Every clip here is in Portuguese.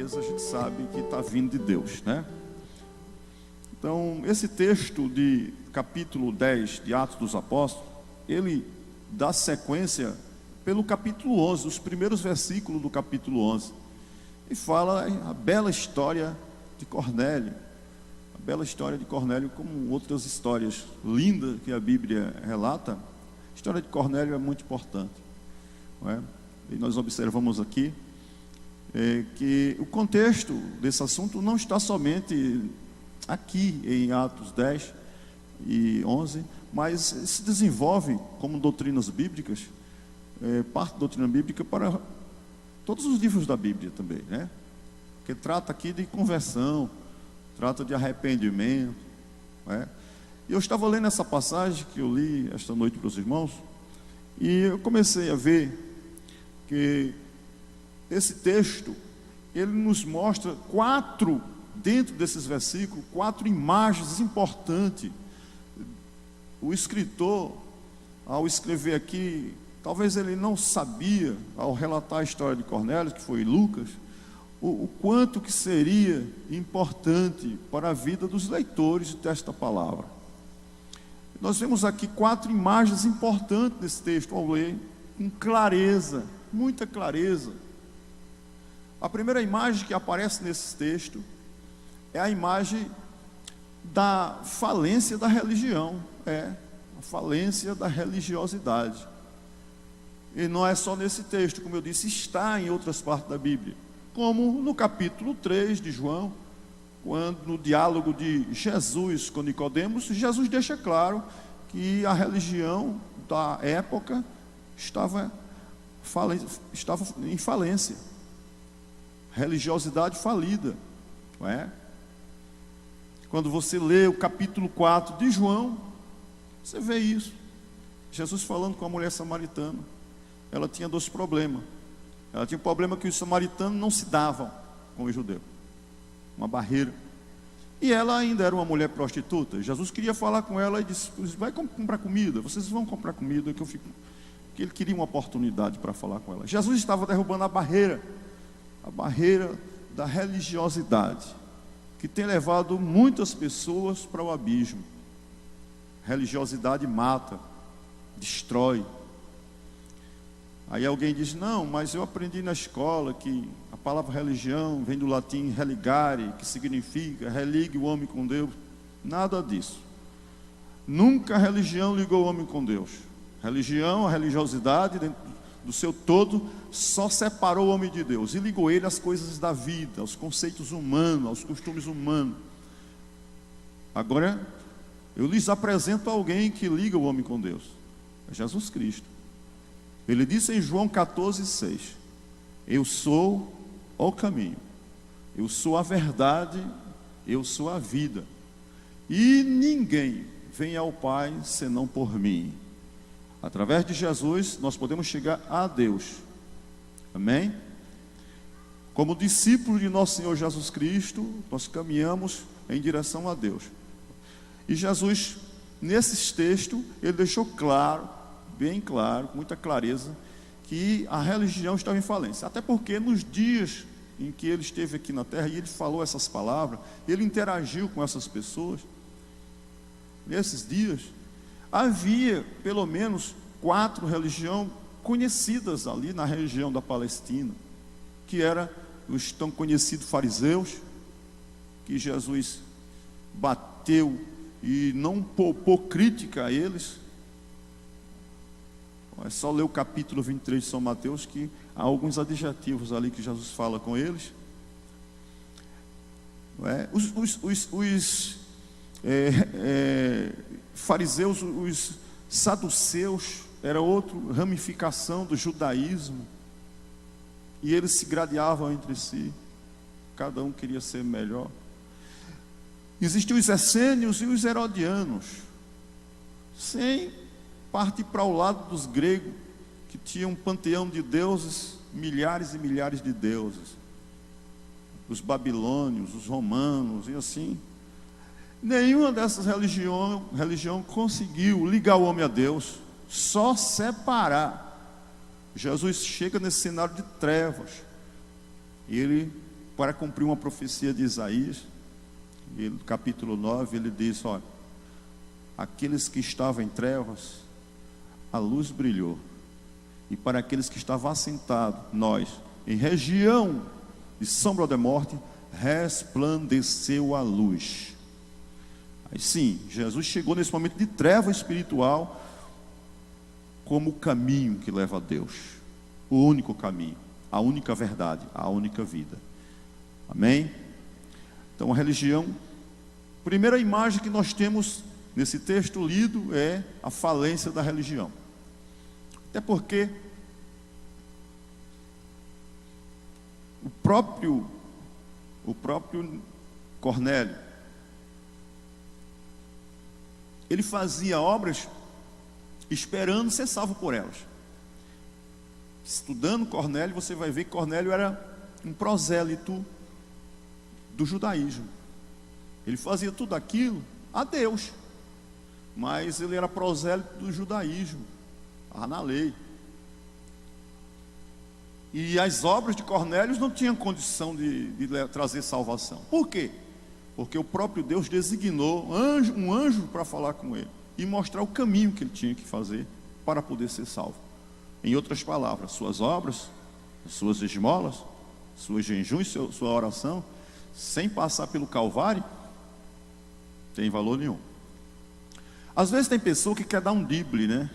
clareza, a gente sabe que está vindo de Deus, né? Então, esse texto de capítulo 10 de Atos dos Apóstolos, ele dá sequência pelo capítulo 11, os primeiros versículos do capítulo 11, e fala a bela história de Cornélio, a bela história de Cornélio, como outras histórias lindas que a Bíblia relata. A história de Cornélio é muito importante, não é? E nós observamos aqui que o contexto desse assunto não está somente aqui em Atos 10 e 11, mas se desenvolve como doutrinas bíblicas, parte da doutrina bíblica para todos os livros da Bíblia também, né? Porque trata aqui de conversão, trata de arrependimento, né? E eu estava lendo essa passagem que eu li esta noite para os irmãos, e eu comecei a ver que esse texto, ele nos mostra dentro desses versículos, 4 imagens importantes. O escritor, ao escrever aqui, talvez ele não sabia, ao relatar a história de Cornélio, que foi Lucas, o quanto que seria importante para a vida dos leitores desta palavra. Nós vemos aqui 4 imagens importantes nesse texto, ao ler, com clareza, muita clareza. A primeira imagem que aparece nesse texto é a imagem da falência da religião, a falência da religiosidade. E não é só nesse texto, como eu disse, está em outras partes da Bíblia, como no capítulo 3 de João, quando no diálogo de Jesus com Nicodemos, Jesus deixa claro que a religião da época estava em falência, religiosidade falida, não é? Quando você lê o capítulo 4 de João, você vê isso. Jesus falando com a mulher samaritana. Ela tinha 2 problemas. Ela tinha um problema que os samaritanos não se davam com os judeus, uma barreira. E ela ainda era uma mulher prostituta. Jesus queria falar com ela e disse: vai comprar comida, vocês vão comprar comida, que ele queria uma oportunidade para falar com ela. Jesus estava derrubando a barreira da religiosidade, que tem levado muitas pessoas para o abismo. Religiosidade mata, destrói. Aí alguém diz: não, mas eu aprendi na escola que a palavra religião vem do latim religare, que significa religue o homem com Deus. Nada disso. Nunca a religião ligou o homem com Deus. Religião, a religiosidade, dentro do seu todo, só separou o homem de Deus e ligou ele às coisas da vida, aos conceitos humanos, aos costumes humanos. Agora, eu lhes apresento alguém que liga o homem com Deus, é Jesus Cristo. Ele disse em João 14:6: eu sou o caminho, eu sou a verdade, eu sou a vida, e ninguém vem ao Pai senão por mim. Através de Jesus nós podemos chegar a Deus. Amém? Como discípulos de nosso Senhor Jesus Cristo, nós caminhamos em direção a Deus. E Jesus, nesses textos, ele deixou claro, bem claro, com muita clareza, que a religião estava em falência. Até porque nos dias em que ele esteve aqui na terra e ele falou essas palavras, ele interagiu com essas pessoas, nesses dias havia pelo menos 4 religiões conhecidas ali na região da Palestina, que era os tão conhecidos fariseus, que Jesus bateu e não poupou crítica a eles. É só ler o capítulo 23 de São Mateus, que há alguns adjetivos ali que Jesus fala com eles. Os fariseus, os saduceus, era outra ramificação do judaísmo, e eles se gradeavam entre si, cada um queria ser melhor. Existiam os essênios e os herodianos, sem partir para o lado dos gregos, que tinham um panteão de deuses, milhares e milhares de deuses, os babilônios, os romanos e assim. Nenhuma dessas religião conseguiu ligar o homem a Deus, só separar. Jesus chega nesse cenário de trevas, ele para cumprir uma profecia de Isaías, no capítulo 9, ele diz: olha, aqueles que estavam em trevas, a luz brilhou, e para aqueles que estavam assentados, nós, em região de sombra da morte, resplandeceu a luz. Aí sim, Jesus chegou nesse momento de treva espiritual como o caminho que leva a Deus, o único caminho, a única verdade, a única vida. Amém? Então a religião, primeira imagem que nós temos nesse texto lido é a falência da religião. Até porque o próprio Cornélio, ele fazia obras esperando ser salvo por elas. Estudando Cornélio, você vai ver que Cornélio era um prosélito do judaísmo. Ele fazia tudo aquilo a Deus, mas ele era prosélito do judaísmo, estava na lei. E as obras de Cornélio não tinham condição de trazer salvação. Por quê? Porque o próprio Deus designou um anjo para falar com ele e mostrar o caminho que ele tinha que fazer para poder ser salvo. Em outras palavras, suas obras, suas esmolas, suas jejuns, sua oração, sem passar pelo Calvário, tem valor nenhum. Às vezes tem pessoa que quer dar um drible, né?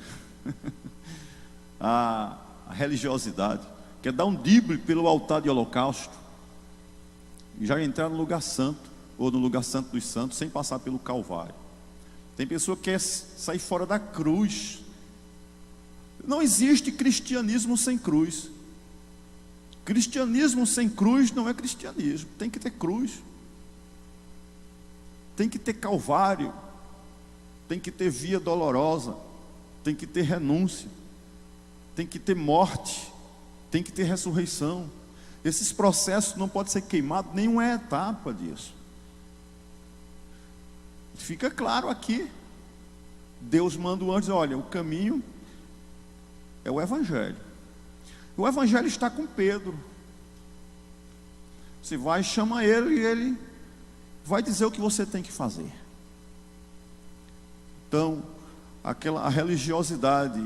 a religiosidade quer dar um drible pelo altar de holocausto e já entrar no lugar santo, ou no lugar santo dos santos, sem passar pelo Calvário. Tem pessoa que quer sair fora da cruz. Não existe cristianismo sem cruz. Cristianismo sem cruz não é cristianismo. Tem que ter cruz, tem que ter Calvário, tem que ter via dolorosa, tem que ter renúncia, tem que ter morte, tem que ter ressurreição. Esses processos não podem ser queimados, nenhuma etapa disso. Fica claro aqui. Deus manda o anjo dizer: olha, o caminho é o Evangelho. O Evangelho está com Pedro. Você vai, chama ele e ele vai dizer o que você tem que fazer. Então, a religiosidade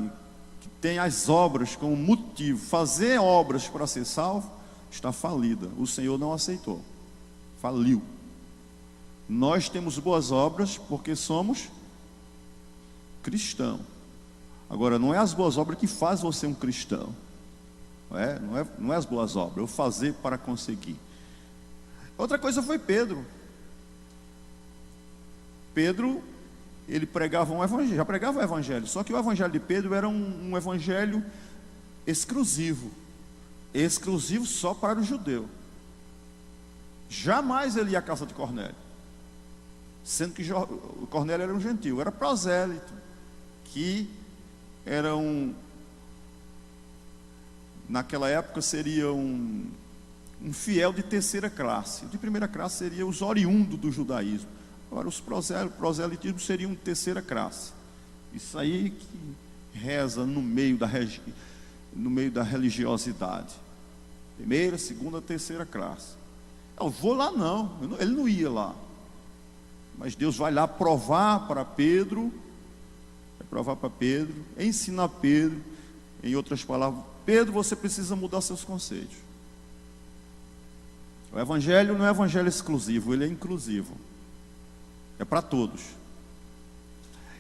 que tem as obras como motivo, fazer obras para ser salvo, está falida. O Senhor não aceitou, faliu. Nós temos boas obras porque somos cristãos. Agora, não é as boas obras que faz você um cristão. Não é as boas obras, é o fazer para conseguir. Outra coisa foi Pedro. Pedro, ele pregava um evangelho, já pregava o evangelho, só que o evangelho de Pedro era um evangelho exclusivo só para o judeu. Jamais ele ia à casa de Cornélio, sendo que Cornélio era um gentil, era prosélito, que era naquela época seria um fiel de terceira classe. De primeira classe seria os oriundos do judaísmo. Agora os proselitismo seriam terceira classe. Isso aí que reza no meio da religiosidade. Primeira, segunda, terceira classe. Eu vou lá não, ele não ia lá. Mas Deus vai lá provar para Pedro, ensinar Pedro, em outras palavras: Pedro, você precisa mudar seus conceitos. O evangelho não é evangelho exclusivo, ele é inclusivo. É para todos.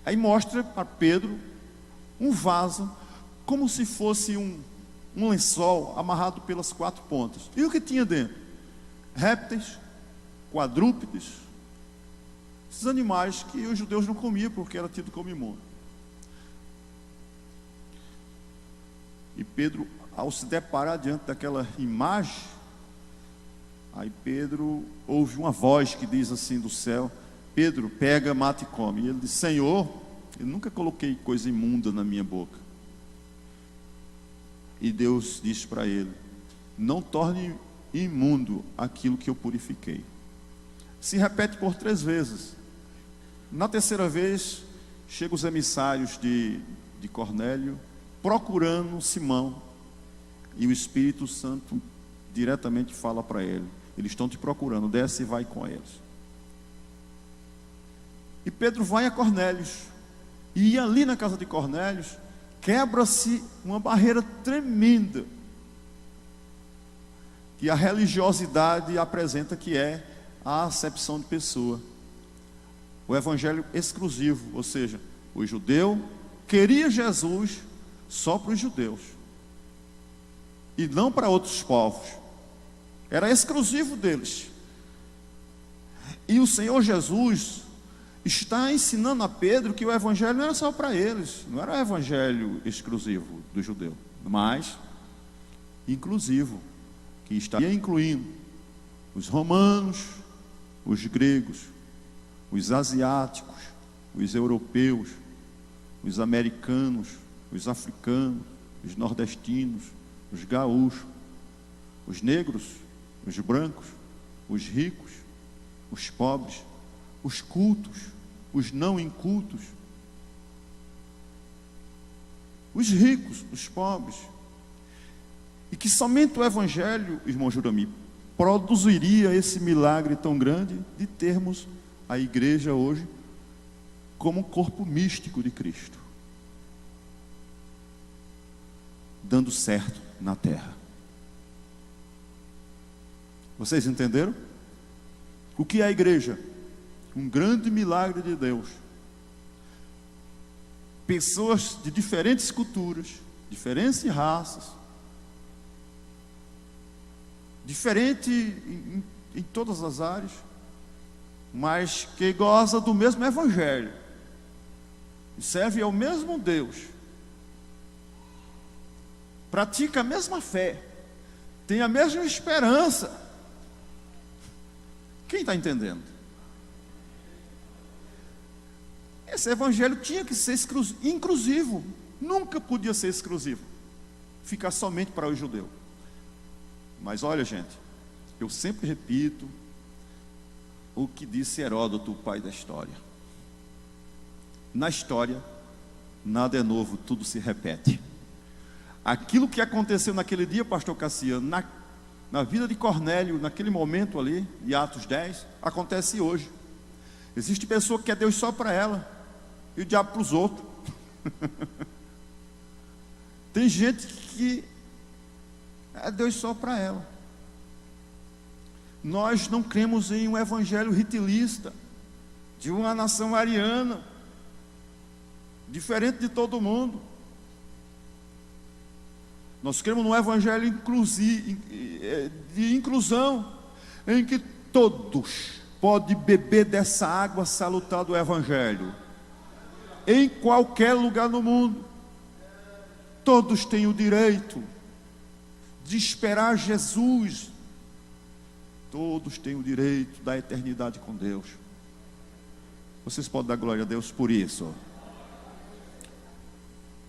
Aí mostra para Pedro um vaso, como se fosse um lençol amarrado pelas 4 pontas. E o que tinha dentro? Répteis, quadrúpedes, esses animais que os judeus não comiam porque era tido como imundo. E Pedro, ao se deparar diante daquela imagem, aí Pedro ouve uma voz que diz assim do céu: Pedro, pega, mata e come. E ele diz: Senhor, eu nunca coloquei coisa imunda na minha boca. E Deus disse para ele: não torne imundo aquilo que eu purifiquei. Se repete por 3 vezes. Na terceira vez, chegam os emissários de Cornélio, procurando Simão, e o Espírito Santo diretamente fala para ele: eles estão te procurando, desce e vai com eles. E Pedro vai a Cornélios, e ali na casa de Cornélios, quebra-se uma barreira tremenda, que a religiosidade apresenta, que é a acepção de pessoa. O evangelho exclusivo, ou seja, o judeu queria Jesus só para os judeus, e não para outros povos. Era exclusivo deles. E o Senhor Jesus está ensinando a Pedro que o evangelho não era só para eles, não era o evangelho exclusivo do judeu, mas inclusivo, que estaria incluindo os romanos, os gregos, os asiáticos, os europeus, os americanos, os africanos, os nordestinos, os gaúchos, os negros, os brancos, os ricos, os pobres, os cultos, os não incultos, os ricos, os pobres. E que somente o evangelho, irmão Jurami, produziria esse milagre tão grande de termos a igreja hoje como um corpo místico de Cristo, dando certo na terra. Vocês entenderam? O que é a igreja? Um grande milagre de Deus. Pessoas de diferentes culturas, diferentes raças, diferente em todas as áreas, mas que goza do mesmo evangelho, serve ao mesmo Deus, pratica a mesma fé, tem a mesma esperança. Quem está entendendo? Esse evangelho tinha que ser inclusivo, nunca podia ser exclusivo, ficar somente para o judeu. Mas olha, gente, eu sempre repito o que disse Heródoto, o pai da história. Na história, nada é novo, tudo se repete. Aquilo que aconteceu naquele dia, pastor Cassiano, na vida de Cornélio, naquele momento ali, de Atos 10, acontece hoje. Existe pessoa que quer Deus só para ela, e o diabo para os outros. Tem gente que é Deus só para ela. Nós não cremos em um evangelho ritilista, de uma nação ariana, diferente de todo mundo. Nós cremos num evangelho de inclusão, em que todos podem beber dessa água salutar do evangelho, em qualquer lugar no mundo. Todos têm o direito de esperar Jesus. Todos têm o direito da eternidade com Deus. Vocês podem dar glória a Deus por isso.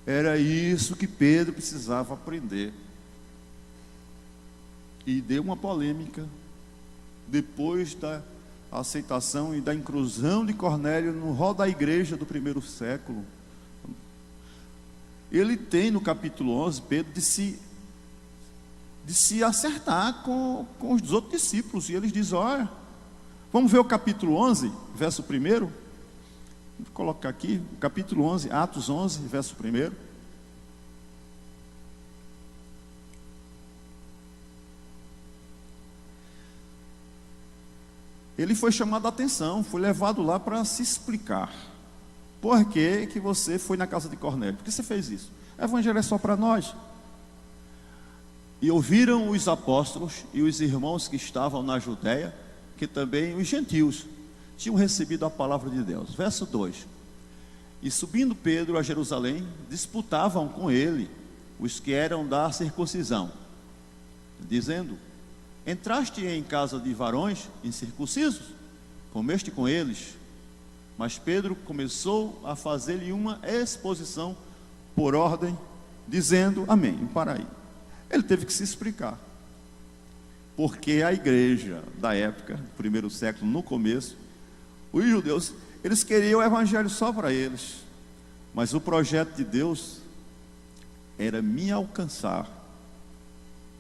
Era isso que Pedro precisava aprender. E deu uma polêmica depois da aceitação e da inclusão de Cornélio no rol da igreja do primeiro século. Ele tem no capítulo 11, Pedro, de se acertar com os outros discípulos. E eles dizem: olha, vamos ver o capítulo 11, verso 1. Vou colocar aqui, o capítulo 11, Atos 11, verso 1. Ele foi chamado a atenção, foi levado lá para se explicar. Por que que você foi na casa de Cornélio? Por que você fez isso? O evangelho é só para nós. E ouviram os apóstolos e os irmãos que estavam na Judéia, que também os gentios tinham recebido a palavra de Deus. Verso 2: e subindo Pedro a Jerusalém, disputavam com ele os que eram da circuncisão, dizendo: entraste em casa de varões incircuncisos, comeste com eles. Mas Pedro começou a fazer-lhe uma exposição por ordem, dizendo: amém. E para aí, ele teve que se explicar, porque a igreja da época, primeiro século, no começo, os judeus, eles queriam o evangelho só para eles, mas o projeto de Deus era me alcançar,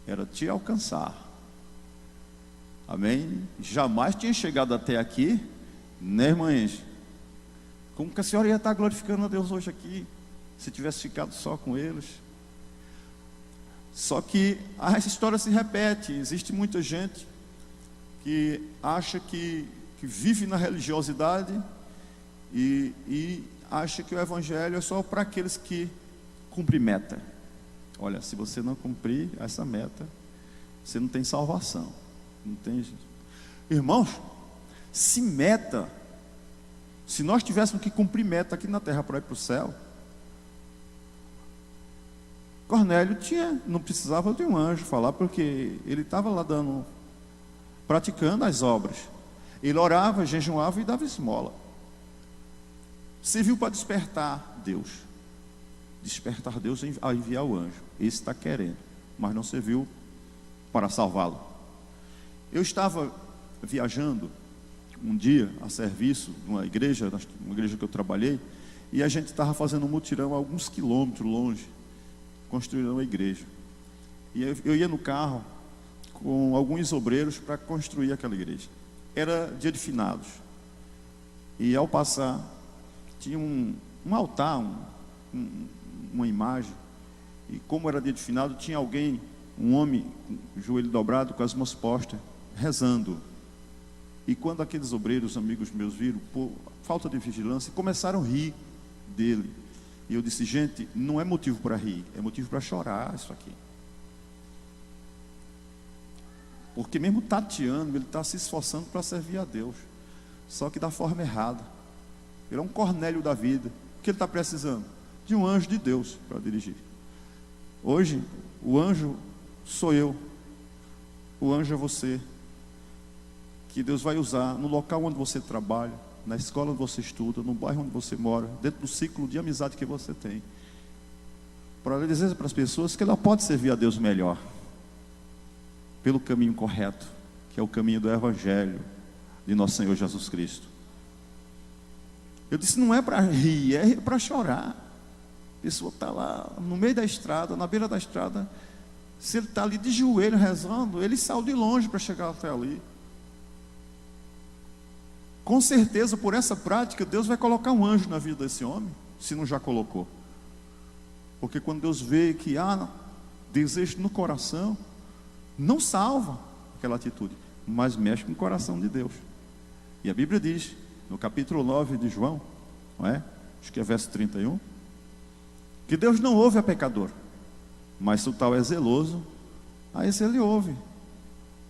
era te alcançar. Amém? Jamais tinha chegado até aqui, né, irmãs? Como que a senhora ia estar glorificando a Deus hoje aqui, se tivesse ficado só com eles? Só que essa história se repete. Existe muita gente que acha que vive na religiosidade e acha que o evangelho é só para aqueles que cumprem meta. Olha, se você não cumprir essa meta, você não tem salvação. Não tem. Irmãos, se nós tivéssemos que cumprir meta aqui na terra para ir para o céu, Cornélio não precisava de um anjo falar, porque ele estava lá praticando as obras. Ele orava, jejuava e dava esmola. Serviu para despertar Deus a enviar o anjo. Esse está querendo, mas não serviu para salvá-lo. Eu estava viajando um dia a serviço de uma igreja que eu trabalhei, e a gente estava fazendo um mutirão a alguns quilômetros longe, construindo uma igreja. E eu ia no carro com alguns obreiros para construir aquela igreja. Era dia de finados, e ao passar tinha um altar, uma imagem, e como era dia de finado, tinha alguém, um homem, com o joelho dobrado, com as mãos postas, rezando. E quando aqueles obreiros, amigos meus, viram, por falta de vigilância, começaram a rir dele. E eu disse: gente, não é motivo para rir, é motivo para chorar isso aqui. Porque mesmo tateando, ele está se esforçando para servir a Deus, só que da forma errada. Ele é um Cornélio da vida. O que ele está precisando? De um anjo de Deus para dirigir. Hoje, o anjo sou eu, o anjo é você, que Deus vai usar no local onde você trabalha, na escola onde você estuda, no bairro onde você mora, dentro do ciclo de amizade que você tem, para dizer para as pessoas que ela pode servir a Deus melhor, pelo caminho correto, que é o caminho do Evangelho de nosso Senhor Jesus Cristo. Eu disse: não é para rir, é para chorar. A pessoa está lá no meio da estrada, na beira da estrada. Se ele está ali de joelho rezando, ele saiu de longe para chegar até ali. Com certeza, por essa prática, Deus vai colocar um anjo na vida desse homem, se não já colocou. Porque quando Deus vê que há desejo no coração, não salva aquela atitude, mas mexe com o coração de Deus. E a Bíblia diz, no capítulo 9 de João, não é? Acho que é verso 31, que Deus não ouve a pecador, mas se o tal é zeloso, a esse ele ouve.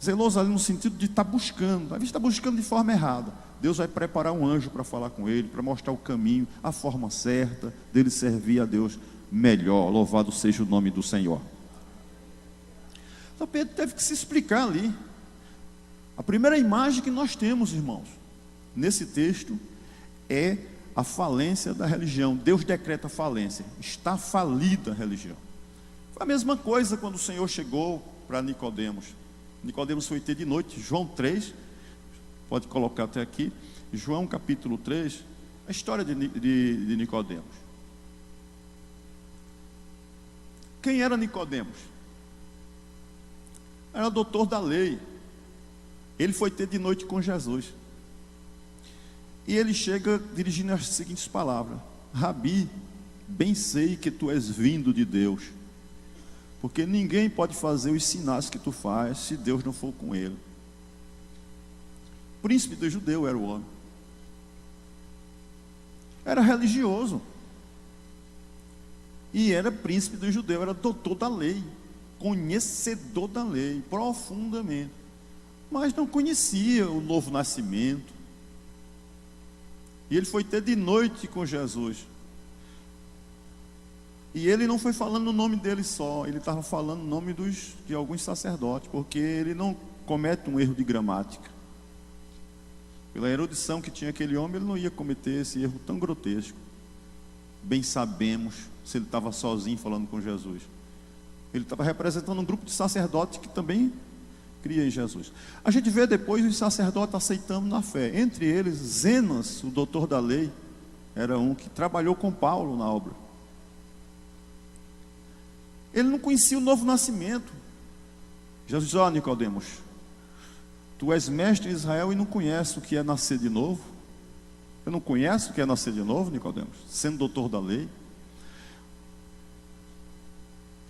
Zeloso ali no sentido de estar buscando, às vezes está buscando de forma errada. Deus vai preparar um anjo para falar com ele, para mostrar o caminho, a forma certa dele servir a Deus melhor. Louvado seja o nome do Senhor. Então Pedro teve que se explicar ali. A primeira imagem que nós temos, irmãos, nesse texto, é a falência da religião. Deus decreta falência, está falida a religião. Foi a mesma coisa quando o Senhor chegou para Nicodemos. Nicodemos foi ter de noite, João 3, pode colocar até aqui, João capítulo 3, a história de Nicodemos. Quem era Nicodemos? Era doutor da lei. Ele foi ter de noite com Jesus. E ele chega dirigindo as seguintes palavras: Rabi, bem sei que tu és vindo de Deus, porque ninguém pode fazer os sinais que tu faz se Deus não for com ele. Príncipe do judeu era o homem. Era religioso. E era príncipe do judeu, era doutor da lei, conhecedor da lei, profundamente. Mas não conhecia o novo nascimento. E ele foi ter de noite com Jesus. E ele não foi falando o nome dele só, ele estava falando o nome de alguns sacerdotes, porque ele não comete um erro de gramática. Pela erudição que tinha aquele homem, ele não ia cometer esse erro tão grotesco. Bem sabemos, se ele estava sozinho falando com Jesus. Ele estava representando um grupo de sacerdotes que também cria em Jesus. A gente vê depois os sacerdotes aceitando na fé. Entre eles, Zenas, o doutor da lei, era um que trabalhou com Paulo na obra. Ele não conhecia o novo nascimento. Jesus disse: ó, Nicodemos, Tu és mestre em Israel e não conheces o que é nascer de novo? Você não conhece o que é nascer de novo, Nicodemos? Sendo doutor da lei.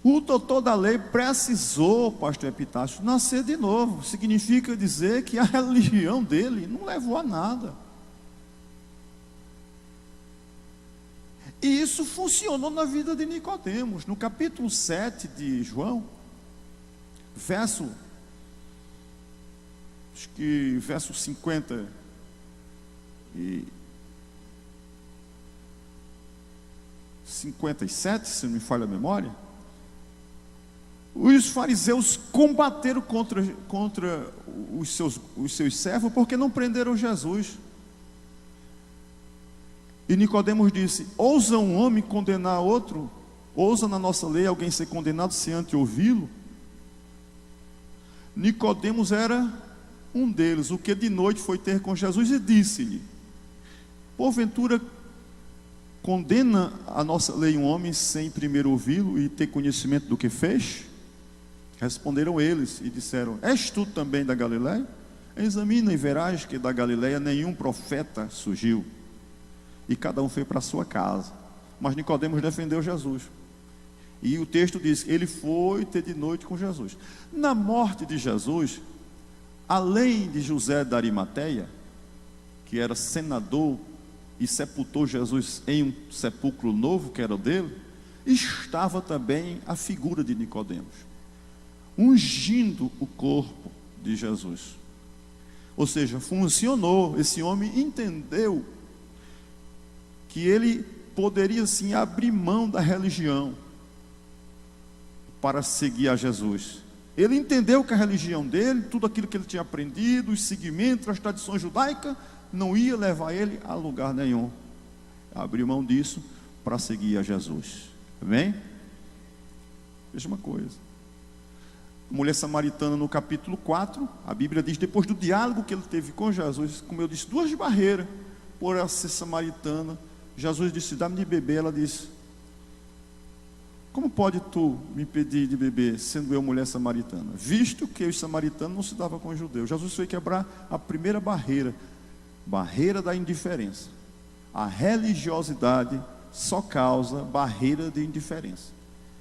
O doutor da lei precisou, pastor Epitácio, nascer de novo. Significa dizer que a religião dele não levou a nada. E isso funcionou na vida de Nicodemos. No capítulo 7 de João, verso 50 e 57, se não me falha a memória, os fariseus combateram contra os seus servos porque não prenderam Jesus. E Nicodemos disse: ousa um homem condenar outro? Ousa na nossa lei alguém ser condenado sem antes ouvi-lo? Nicodemos era um deles, o que de noite foi ter com Jesus e disse-lhe: porventura condena a nossa lei um homem sem primeiro ouvi-lo e ter conhecimento do que fez? Responderam eles e disseram: és tu também da Galileia? Examina e verás que da Galileia nenhum profeta surgiu. E cada um foi para a sua casa. Mas Nicodemos defendeu Jesus. E o texto diz: ele foi ter de noite com Jesus. Na morte de Jesus, além de José da Arimateia, que era senador e sepultou Jesus em um sepulcro novo, que era o dele, estava também a figura de Nicodemos, ungindo o corpo de Jesus. Ou seja, funcionou. Esse homem entendeu que ele poderia sim abrir mão da religião para seguir a Jesus. Ele entendeu que a religião dele, tudo aquilo que ele tinha aprendido, os seguimentos, as tradições judaicas, não ia levar ele a lugar nenhum. Abriu mão disso para seguir a Jesus. Amém? Veja uma coisa. A mulher samaritana, no capítulo 4, a Bíblia diz: depois do diálogo que ele teve com Jesus, como eu disse, duas barreiras, por ela ser samaritana, Jesus disse: dá-me de beber. Ela disse: como pode tu me pedir de beber, sendo eu mulher samaritana? Visto que os samaritanos não se davam com os judeus. Jesus foi quebrar a primeira barreira da indiferença. A religiosidade só causa barreira de indiferença.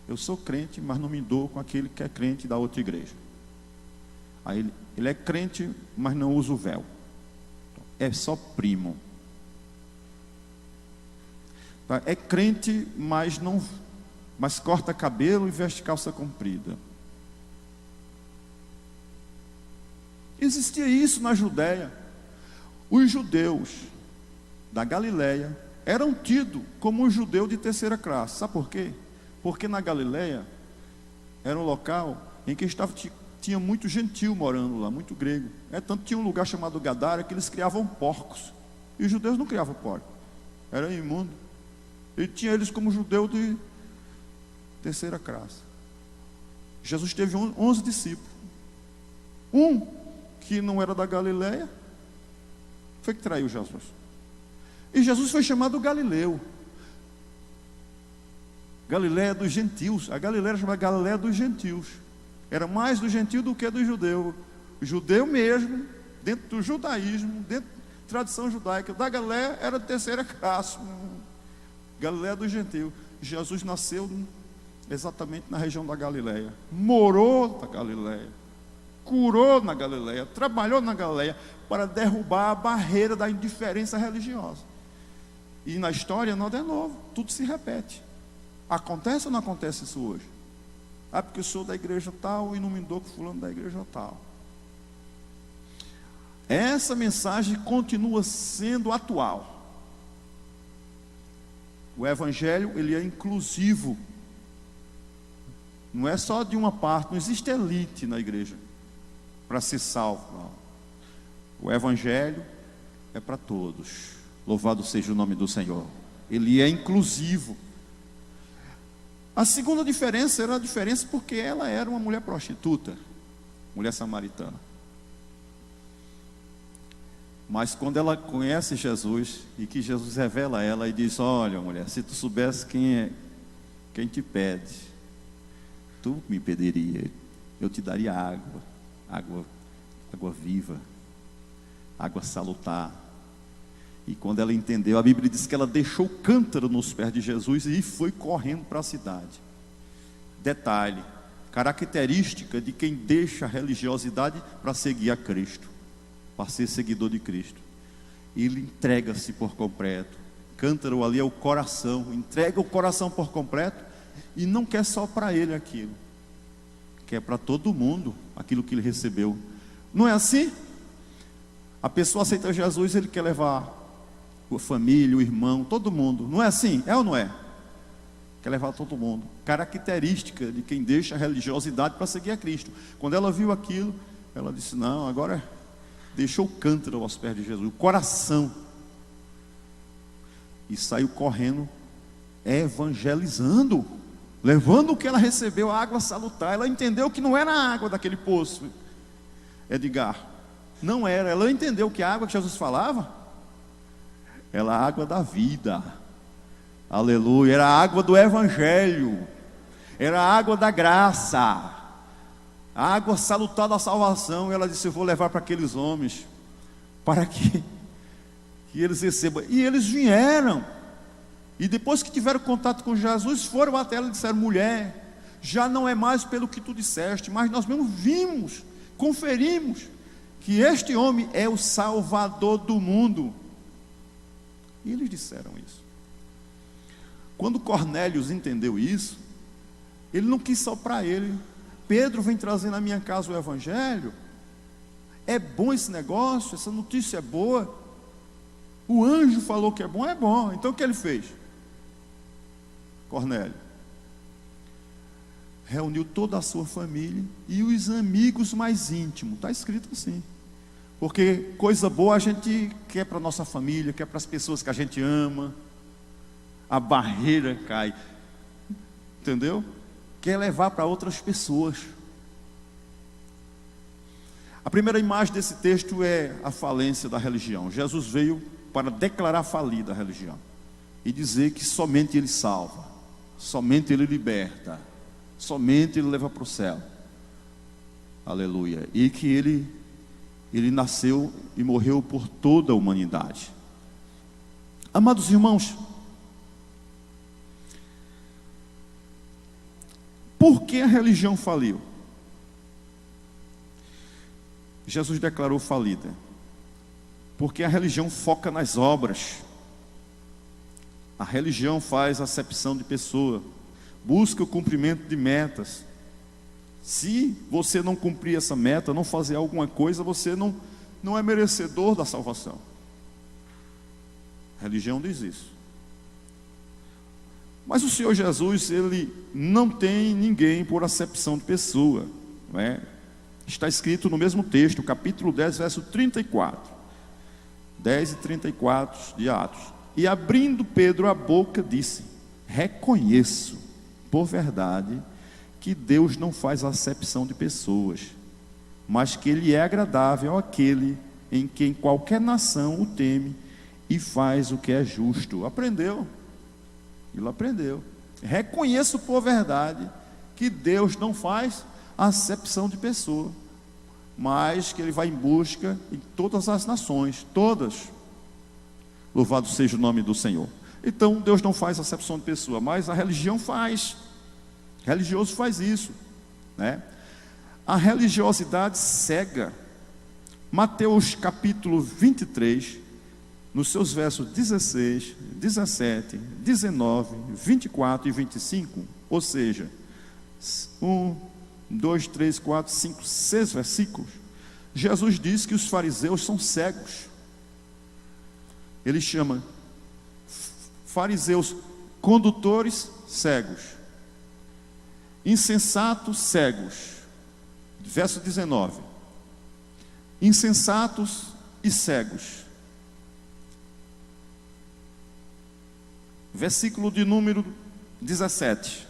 Eu sou crente, mas não me dou com aquele que é crente da outra igreja. Aí ele é crente, mas não usa o véu. É só primo. É crente, mas corta cabelo e veste calça comprida. Existia isso na Judéia. Os judeus da Galileia eram tidos como um judeu de terceira classe. Sabe por quê? Porque na Galileia era um local em que tinha muito gentil morando lá, muito grego. Tanto tinha um lugar chamado Gadara que eles criavam porcos. E os judeus não criavam porcos. Era imundo. E tinha eles como judeu de terceira classe. Jesus teve 11 discípulos. Um que não era da Galileia foi que traiu Jesus. E Jesus foi chamado Galileu. Galileia dos gentios. A Galileia era chamada Galileia dos gentios. Era mais do gentio do que do judeu. O judeu mesmo, dentro do judaísmo, dentro da tradição judaica, da Galileia era de terceira classe. Galileia dos gentios. Jesus nasceu exatamente na região da Galileia. Morou na Galileia. Curou na Galileia. Trabalhou na Galileia para derrubar a barreira da indiferença religiosa. E na história nada é novo. Tudo se repete. Acontece ou não acontece isso hoje? Porque eu sou da igreja tal e não me dou com fulano da igreja tal. Essa mensagem continua sendo atual. O evangelho, ele é inclusivo. Não é só de uma parte, não existe elite na igreja para ser salvo. Não. O evangelho é para todos. Louvado seja o nome do Senhor. Ele é inclusivo. A segunda diferença era a diferença porque ela era uma mulher prostituta, mulher samaritana. Mas quando ela conhece Jesus e que Jesus revela a ela e diz: olha, mulher, se tu soubesse quem te pede, tu me pediria, eu te daria água água viva, água salutar. E quando ela entendeu, a Bíblia diz que ela deixou o cântaro nos pés de Jesus e foi correndo para a cidade. Detalhe, característica de quem deixa a religiosidade para seguir a Cristo, para ser seguidor de Cristo. Ele entrega-se por completo. Cântaro ali é o coração, entrega o coração por completo e não quer só para ele aquilo, quer para todo mundo aquilo que ele recebeu. Não é assim? A pessoa aceita Jesus, ele quer levar a família, o irmão, todo mundo. Não é assim? É ou não é? Quer levar todo mundo. Característica de quem deixa a religiosidade para seguir a Cristo. Quando ela viu aquilo, ela disse: não, agora deixou o cântaro aos pés de Jesus, o coração, e saiu correndo, evangelizando, levando o que ela recebeu, a água salutar. Ela entendeu que não era a água daquele poço, Edgar, não era. Ela entendeu que a água que Jesus falava era a água da vida, aleluia, era a água do Evangelho, era a água da graça, a água salutar da salvação. E ela disse: eu vou levar para aqueles homens, para que eles recebam. E eles vieram, e depois que tiveram contato com Jesus, foram até ela e disseram: mulher, já não é mais pelo que tu disseste, mas nós mesmo vimos, conferimos, que este homem é o Salvador do mundo. E eles disseram isso. Quando Cornélios entendeu isso, ele não quis só para ele. Pedro vem trazer na minha casa o Evangelho, é bom esse negócio, essa notícia é boa, o anjo falou que é bom, então o que ele fez? Cornélio reuniu toda a sua família e os amigos mais íntimos. Está escrito assim, porque coisa boa a gente quer para a nossa família, quer para as pessoas que a gente ama, a barreira cai, entendeu? Quer levar para outras pessoas. A primeira imagem desse texto é a falência da religião. Jesus veio para declarar falida a religião e dizer que somente Ele salva, somente Ele liberta, somente Ele leva para o céu, aleluia, e que Ele nasceu e morreu por toda a humanidade. Amados irmãos, por que a religião faliu? Jesus declarou falida porque a religião foca nas obras. A religião faz acepção de pessoa, busca o cumprimento de metas. Se você não cumprir essa meta, não fazer alguma coisa, você não é merecedor da salvação. A religião diz isso. Mas o Senhor Jesus, Ele não tem ninguém por acepção de pessoa, não é? Está escrito no mesmo texto, capítulo 10, verso 34. 10 e 34 de Atos. E abrindo Pedro a boca, disse: reconheço, por verdade, que Deus não faz acepção de pessoas, mas que Ele é agradável àquele em quem qualquer nação o teme e faz o que é justo. Aprendeu? Ele aprendeu. Reconheço por verdade que Deus não faz acepção de pessoa, mas que Ele vai em busca em todas as nações, todas. Louvado seja o nome do Senhor. Então Deus não faz acepção de pessoa, mas a religião faz. O religioso faz isso, né? A religiosidade cega. Mateus capítulo 23, nos seus versos 16, 17, 19, 24 e 25, ou seja, 1, 2, 3, 4, 5, 6 versículos, Jesus diz que os fariseus são cegos. Ele chama fariseus condutores cegos, insensatos cegos. Verso 19: insensatos e cegos. Versículo de número 17: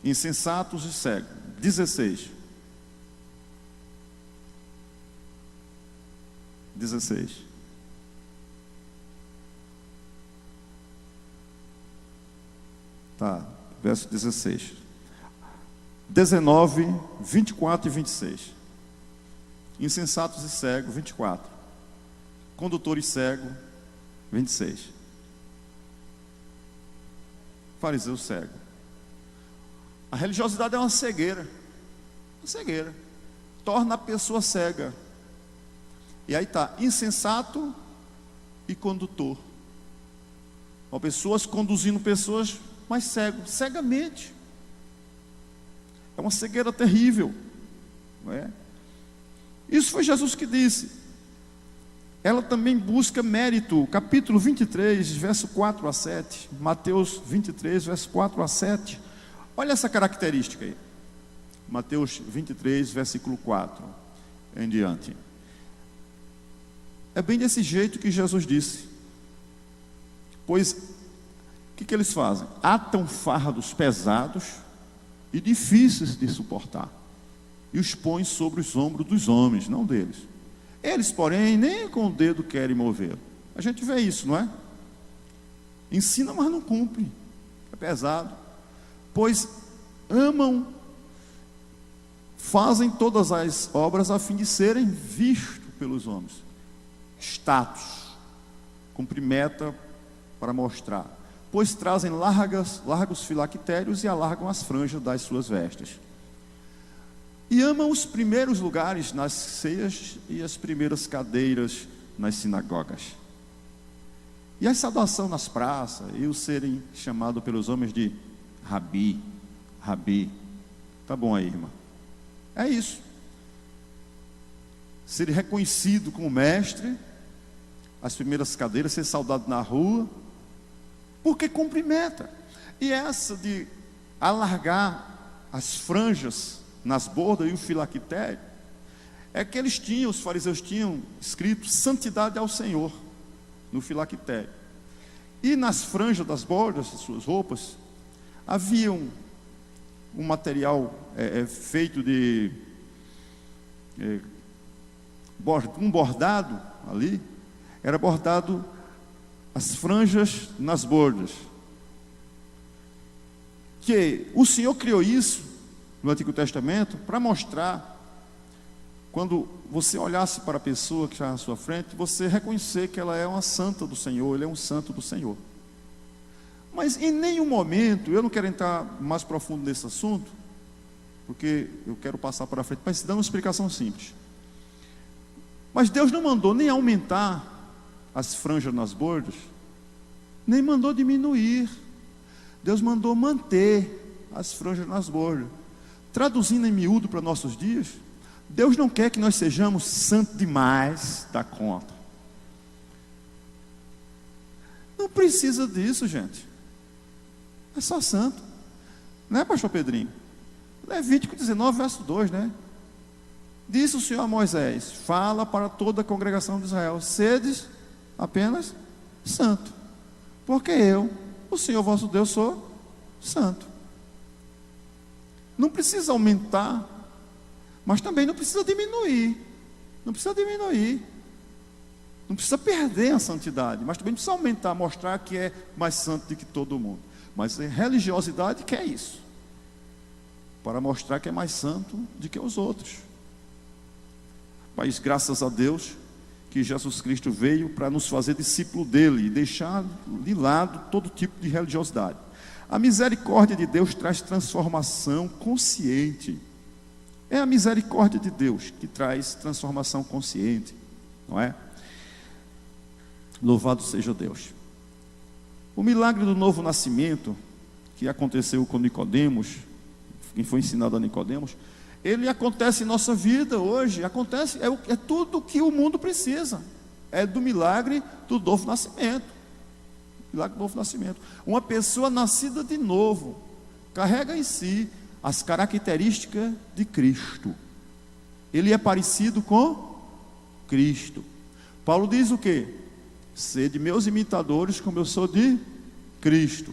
insensatos e cegos. 16. Tá, verso 16. 19, 24 e 26. insensatos e cegos, 24. Condutores cegos, 26. Fariseu cego. A religiosidade é uma cegueira. Uma cegueira. Torna a pessoa cega. E aí está, insensato e condutor. Ó, pessoas conduzindo pessoas, mas cegamente. É uma cegueira terrível. Não é? Isso foi Jesus que disse. Ela também busca mérito. Capítulo 23, verso 4 a 7. Mateus 23, verso 4 a 7. Olha essa característica aí. Mateus 23, versículo 4 em diante. É bem desse jeito que Jesus disse. Pois, o que eles fazem? Atam fardos pesados e difíceis de suportar, e os põem sobre os ombros dos homens, não deles. Eles, porém, nem com o dedo querem mover. A gente vê isso, não é? Ensina, mas não cumpre. É pesado. Pois amam, fazem todas as obras a fim de serem vistos pelos homens. Status, cumprir meta para mostrar. Pois trazem largos filactérios e alargam as franjas das suas vestes. E amam os primeiros lugares nas ceias e as primeiras cadeiras nas sinagogas. E a saudação nas praças, e o serem chamados pelos homens de Rabi, Rabi. Tá bom aí, irmã? É isso. Ser reconhecido como mestre, as primeiras cadeiras, ser saudado na rua, porque cumprimenta. E essa de alargar as franjas nas bordas e o filactério, é que eles tinham, os fariseus tinham escrito santidade ao Senhor no filactério. E nas franjas das bordas das suas roupas havia um material feito de um bordado ali, era bordado as franjas nas bordas, que o Senhor criou isso no Antigo Testamento para mostrar, quando você olhasse para a pessoa que está à sua frente, você reconhecer que ela é uma santa do Senhor, ele é um santo do Senhor. Mas em nenhum momento, eu não quero entrar mais profundo nesse assunto, porque eu quero passar para frente, mas dando uma explicação simples. Mas Deus não mandou nem aumentar as franjas nas bordas, nem mandou diminuir. Deus mandou manter as franjas nas bordas. Traduzindo em miúdo para nossos dias, Deus não quer que nós sejamos santos demais da conta. Não precisa disso, gente. É só santo. Não é, pastor Pedrinho? Levítico 19, verso 2, né? Disse o Senhor a Moisés: fala para toda a congregação de Israel, sedes apenas santo, porque eu, o Senhor vosso Deus, sou santo. Não precisa aumentar, mas também não precisa diminuir. Não precisa diminuir. Não precisa perder a santidade, mas também precisa aumentar, mostrar que é mais santo do que todo mundo. Mas a religiosidade quer isso, para mostrar que é mais santo do que os outros. Mas graças a Deus que Jesus Cristo veio para nos fazer discípulo dele e deixar de lado todo tipo de religiosidade. A misericórdia de Deus traz transformação consciente. É a misericórdia de Deus que traz transformação consciente, não é? Louvado seja Deus. O milagre do novo nascimento, que aconteceu com Nicodemos, que foi ensinado a Nicodemos, ele acontece em nossa vida hoje, acontece, é tudo o que o mundo precisa, é do milagre do novo nascimento. Milagre do novo nascimento. Uma pessoa nascida de novo, carrega em si as características de Cristo. Ele é parecido com Cristo. Paulo diz o quê? Sede meus imitadores como eu sou de Cristo.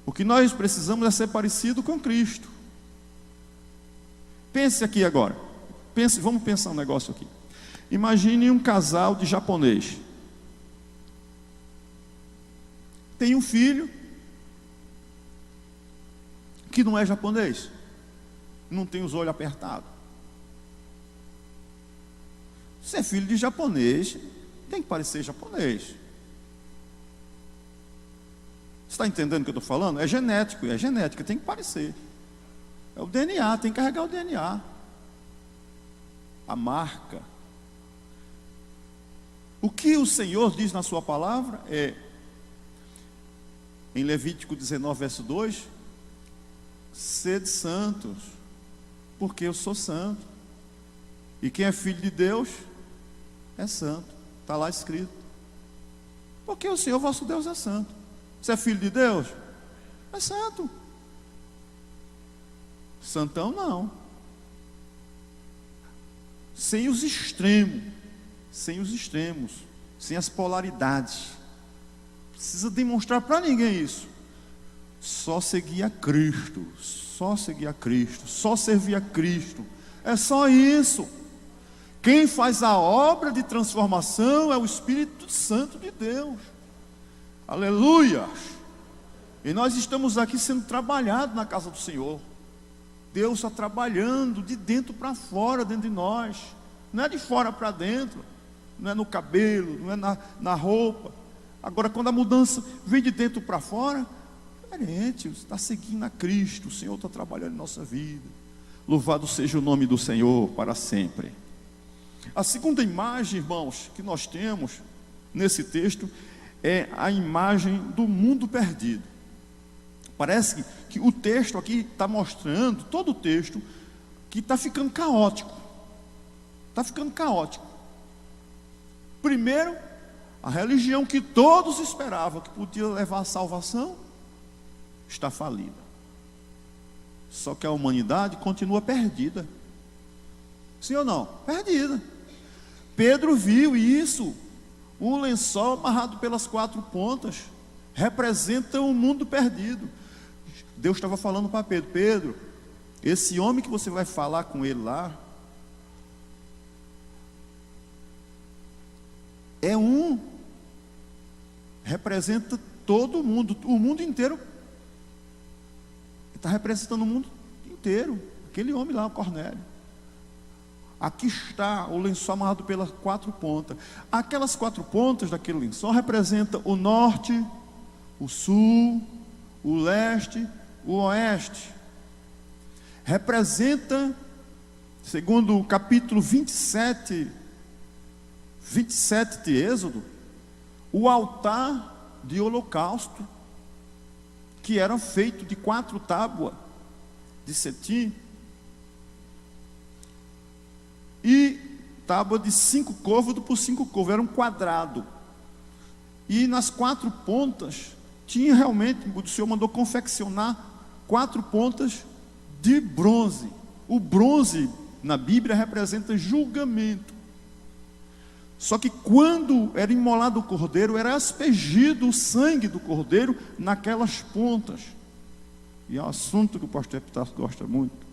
O que nós precisamos é ser parecido com Cristo. Pense aqui agora. Vamos pensar um negócio aqui. Imagine um casal de japonês. Tem um filho que não é japonês, não tem os olhos apertados. Se é filho de japonês, tem que parecer japonês. Você está entendendo o que eu estou falando? É genético, é genética, tem que parecer. É o DNA, tem que carregar o DNA. A marca. O que o Senhor diz na sua palavra é, em Levítico 19, verso 2, sede santos, porque eu sou santo. E quem é filho de Deus é santo. Está lá escrito. Porque o Senhor vosso Deus é santo. Você é filho de Deus? É santo. Santão não. Sem os extremos. Sem os extremos. Sem as polaridades. Precisa demonstrar para ninguém isso. Só seguir a Cristo. Só seguir a Cristo. Só servir a Cristo. É só isso. Quem faz a obra de transformação é o Espírito Santo de Deus. Aleluia! E nós estamos aqui sendo trabalhados na casa do Senhor. Deus está trabalhando de dentro para fora, dentro de nós. Não é de fora para dentro. Não é no cabelo, não é na roupa. Agora, quando a mudança vem de dentro para fora, é diferente. Você está seguindo a Cristo. O Senhor está trabalhando em nossa vida. Louvado seja o nome do Senhor para sempre. A segunda imagem, irmãos, que nós temos nesse texto é a imagem do mundo perdido. Parece que o texto aqui está mostrando, todo o texto, que está ficando caótico. Está ficando caótico. Primeiro, a religião que todos esperavam que podia levar à salvação, está falida. Só que a humanidade continua perdida. Sim ou não? Perdida. Pedro viu isso. Um lençol amarrado pelas 4 pontas representa um mundo perdido. Deus estava falando para Pedro: Pedro, esse homem que você vai falar com ele lá é representa todo mundo, o mundo inteiro. Ele está representando o mundo inteiro. Aquele homem lá, o Cornélio. Aqui está o lençol amarrado pelas 4 pontas. Aquelas 4 pontas daquele lençol representam o norte, o sul, o leste, o oeste. Representa, segundo o capítulo 27 de Êxodo, o altar de holocausto, que era feito de 4 tábuas de cetim, e tábua de 5 côvados por 5 côvados, era um quadrado. E nas 4 pontas, tinha realmente, o Senhor mandou confeccionar 4 pontas de bronze. O bronze, na Bíblia, representa julgamento. Só que quando era imolado o cordeiro, era aspergido o sangue do cordeiro naquelas pontas. E é um assunto que o pastor Epitácio gosta muito.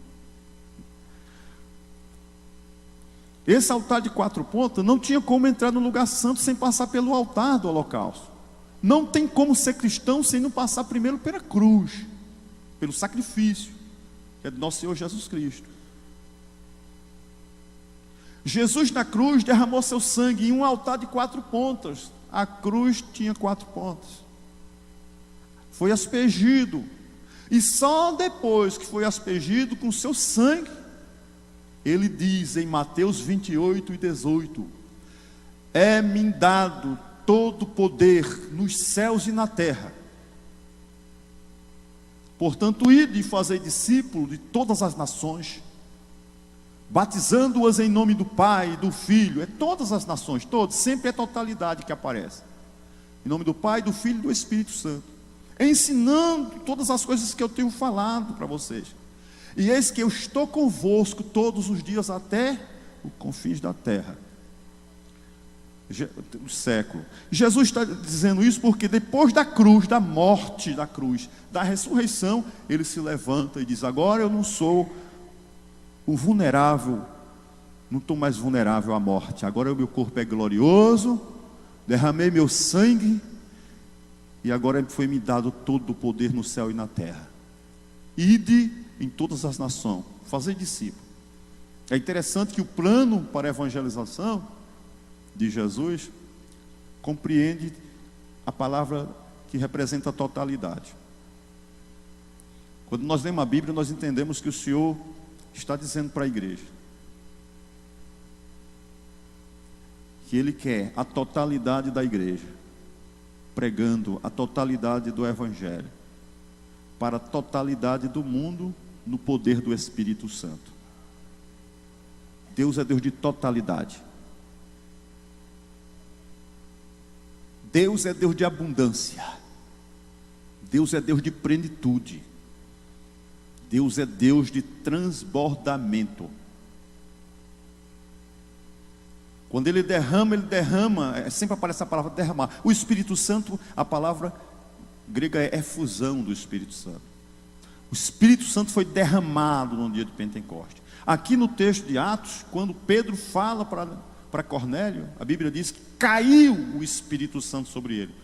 Esse altar de 4 pontas não tinha como entrar no lugar santo sem passar pelo altar do holocausto. Não tem como ser cristão sem não passar primeiro pela cruz, pelo sacrifício, que é do nosso Senhor Jesus Cristo. Jesus na cruz derramou seu sangue em um altar de 4 pontas. A cruz tinha 4 pontas. Foi aspergido. E só depois que foi aspergido com seu sangue, ele diz em Mateus 28 e 18: é-me dado todo poder nos céus e na terra. Portanto, ide e fazei discípulos de todas as nações, batizando-as em nome do Pai, do Filho. É todas as nações, todas, sempre é totalidade que aparece. Em nome do Pai, do Filho e do Espírito Santo, ensinando todas as coisas que eu tenho falado para vocês. E eis que eu estou convosco todos os dias até os confins da terra, o século. Jesus está dizendo isso porque depois da cruz, da morte da cruz, da ressurreição, ele se levanta e diz: agora eu não sou o vulnerável, não estou mais vulnerável à morte. Agora o meu corpo é glorioso, derramei meu sangue, e agora foi me dado todo o poder no céu e na terra. Ide em todas as nações, fazer discípulo. É interessante que o plano para a evangelização de Jesus, compreende a palavra que representa a totalidade. Quando nós lemos a Bíblia, nós entendemos que o Senhor está dizendo para a igreja que Ele quer a totalidade da igreja, pregando a totalidade do Evangelho, para a totalidade do mundo, no poder do Espírito Santo. Deus é Deus de totalidade. Deus é Deus de abundância. Deus é Deus de plenitude. Deus é Deus de transbordamento. Quando Ele derrama, sempre aparece a palavra derramar. O Espírito Santo, a palavra grega é efusão do Espírito Santo. O Espírito Santo foi derramado no dia de Pentecostes. Aqui no texto de Atos, quando Pedro fala para Cornélio, a Bíblia diz que caiu o Espírito Santo sobre ele.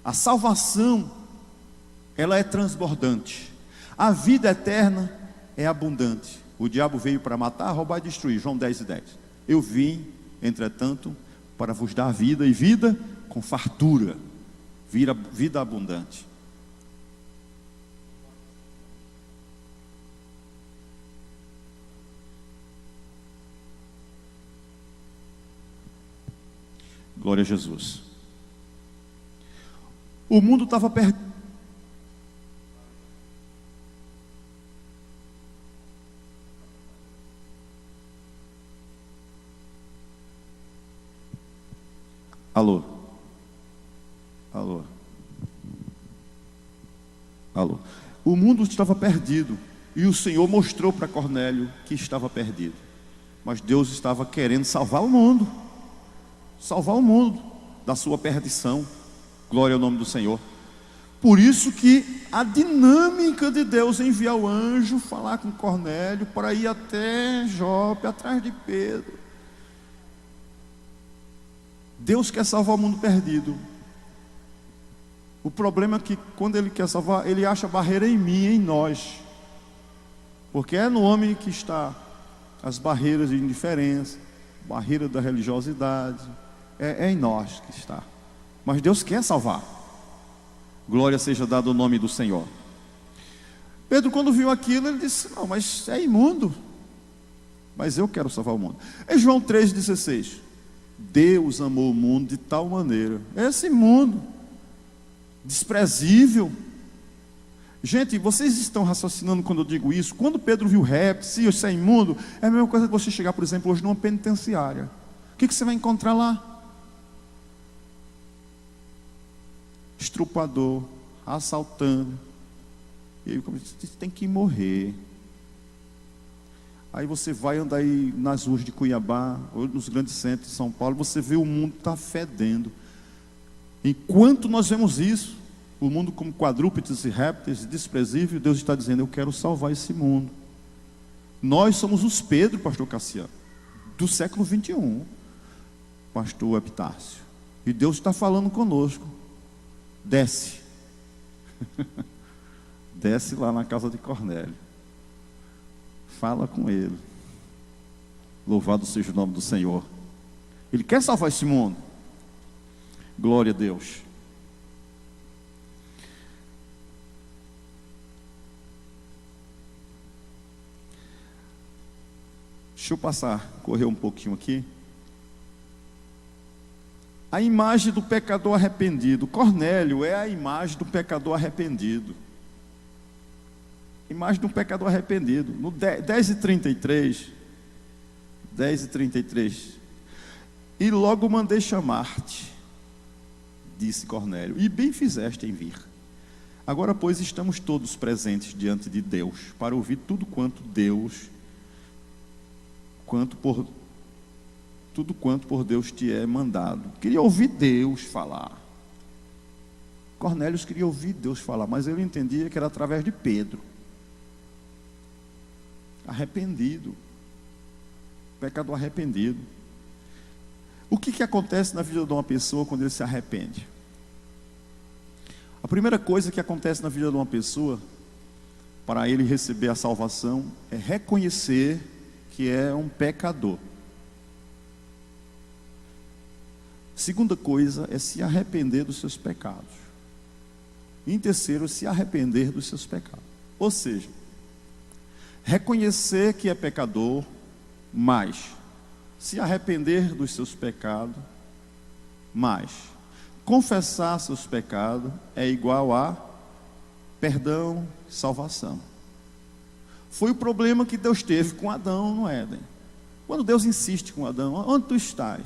A salvação, ela é transbordante. A vida eterna é abundante. O diabo veio para matar, roubar e destruir. João 10:10. Eu vim, entretanto, para vos dar vida, e vida com fartura, vida abundante. Glória a Jesus. O mundo estava perdido. Alô? Alô? Alô? O mundo estava perdido, e o Senhor mostrou para Cornélio que estava perdido. Mas Deus estava querendo salvar o mundo da sua perdição. Glória ao nome do Senhor. Por isso que a dinâmica de Deus em enviar o anjo falar com Cornélio para ir até Jope, atrás de Pedro. Deus quer salvar o mundo perdido. O problema é que quando Ele quer salvar, Ele acha barreira em mim, em nós. Porque é no homem que está as barreiras de indiferença, barreira da religiosidade. É em nós que está. Mas Deus quer salvar. Glória seja dada ao nome do Senhor. Pedro, quando viu aquilo, ele disse: não, mas é imundo. Mas eu quero salvar o mundo. Em João 3,16, Deus amou o mundo de tal maneira. Esse mundo desprezível. Gente, vocês estão raciocinando quando eu digo isso? Quando Pedro viu répteis, se isso é imundo, é a mesma coisa que você chegar, por exemplo, hoje numa penitenciária. O que você vai encontrar lá? Estrupador, assaltando. E ele tem que morrer. Aí você vai andar aí nas ruas de Cuiabá, ou nos grandes centros de São Paulo, você vê o mundo está fedendo. Enquanto nós vemos isso, o mundo como quadrúpedes e répteis, desprezível, Deus está dizendo: eu quero salvar esse mundo. Nós somos os Pedro, pastor Cassiano, do século 21, pastor Epitácio. E Deus está falando conosco. Desce. Desce lá na casa de Cornélio. Fala com ele. Louvado seja o nome do Senhor. Ele quer salvar esse mundo. Glória a Deus. Deixa eu correr um pouquinho aqui. A imagem do pecador arrependido. Cornélio é a imagem do pecador arrependido. Imagem de um pecador arrependido. No 10:33. 10:33. E logo mandei chamar-te, disse Cornélio, e bem fizeste em vir. Agora, pois, estamos todos presentes diante de Deus, para ouvir tudo quanto por Deus te é mandado. Queria ouvir Deus falar. Cornélio queria ouvir Deus falar, mas ele entendia que era através de Pedro. Arrependido. Pecador arrependido. O que acontece na vida de uma pessoa quando ele se arrepende? A primeira coisa que acontece na vida de uma pessoa, para ele receber a salvação, é reconhecer que é um pecador. Segunda coisa é se arrepender dos seus pecados. E em terceiro, se arrepender dos seus pecados. Ou seja, reconhecer que é pecador, mas se arrepender dos seus pecados, mas confessar seus pecados é igual a perdão, salvação. Foi o problema que Deus teve com Adão no Éden. Quando Deus insiste com Adão, onde tu estás?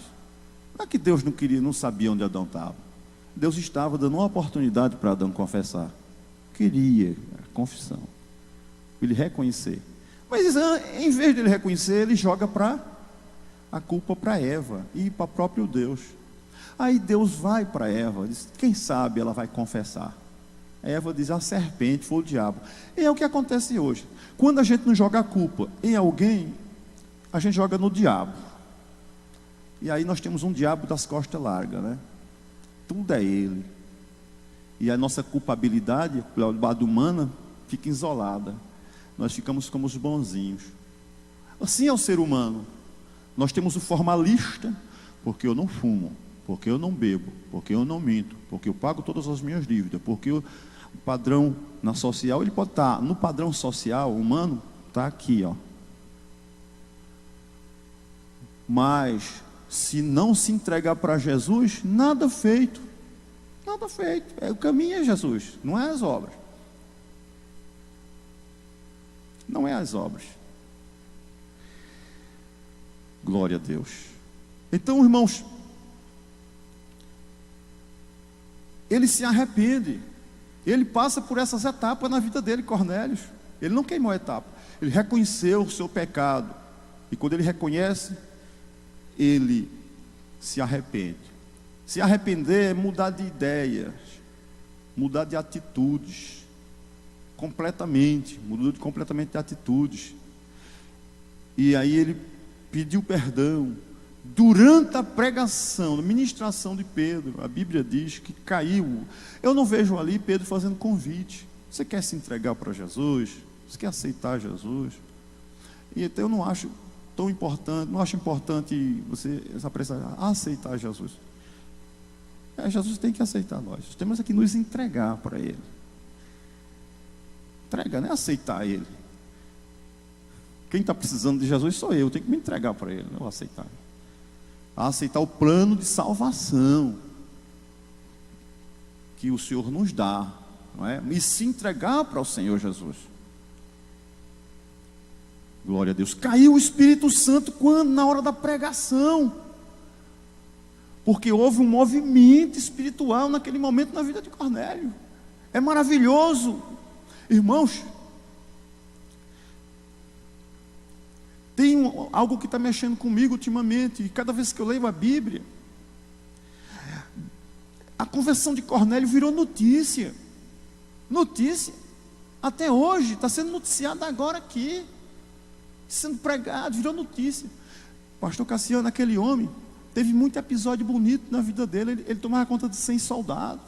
Não é que Deus não sabia onde Adão estava. Deus estava dando uma oportunidade para Adão confessar. Queria a confissão, ele reconhecer. Mas em vez de ele reconhecer, ele joga a culpa para Eva e para o próprio Deus. Aí Deus vai para Eva, diz, quem sabe ela vai confessar. Eva diz, a serpente foi o diabo. E é o que acontece hoje. Quando a gente não joga a culpa em alguém, a gente joga no diabo. E aí nós temos um diabo das costas largas, né? Tudo é ele. E a nossa culpabilidade, pelo lado humana, fica isolada. Nós ficamos como os bonzinhos. Assim é o ser humano. Nós temos o formalista, porque eu não fumo, porque eu não bebo, porque eu não minto, porque eu pago todas as minhas dívidas, porque o padrão na social, ele pode estar no padrão social humano, está aqui, ó. Mas se não se entregar para Jesus, nada feito. Nada feito. O caminho é Jesus, não é as obras. Não é as obras. Glória a Deus. Então, irmãos, ele se arrepende. Ele passa por essas etapas na vida dele, Cornélio. Ele não queimou a etapa. Ele reconheceu o seu pecado. E quando ele reconhece, ele se arrepende. Se arrepender é mudar de ideias, mudar de atitudes, completamente, mudou completamente de atitudes. E aí ele pediu perdão. Durante a pregação, a ministração de Pedro, a Bíblia diz que caiu. Eu não vejo ali Pedro fazendo convite. Você quer se entregar para Jesus? Você quer aceitar Jesus? E então eu não acho tão importante, não acho importante você aceitar Jesus. Jesus tem que aceitar nós. Temos que nos entregar para Ele. Entrega, não é aceitar Ele. Quem está precisando de Jesus sou eu tenho que me entregar para Ele, não aceitar. Aceitar o plano de salvação que o Senhor nos dá, não é? E se entregar para o Senhor Jesus. Glória a Deus. Caiu o Espírito Santo quando? Na hora da pregação. Porque houve um movimento espiritual naquele momento na vida de Cornélio. É maravilhoso. Irmãos, tem algo que está mexendo comigo ultimamente. E cada vez que eu leio a Bíblia, a conversão de Cornélio virou notícia. Notícia. Até hoje, está sendo noticiado agora aqui. Sendo pregado, virou notícia. Pastor Cassiano, aquele homem, teve muito episódio bonito na vida dele. Ele tomava conta de 100 soldados.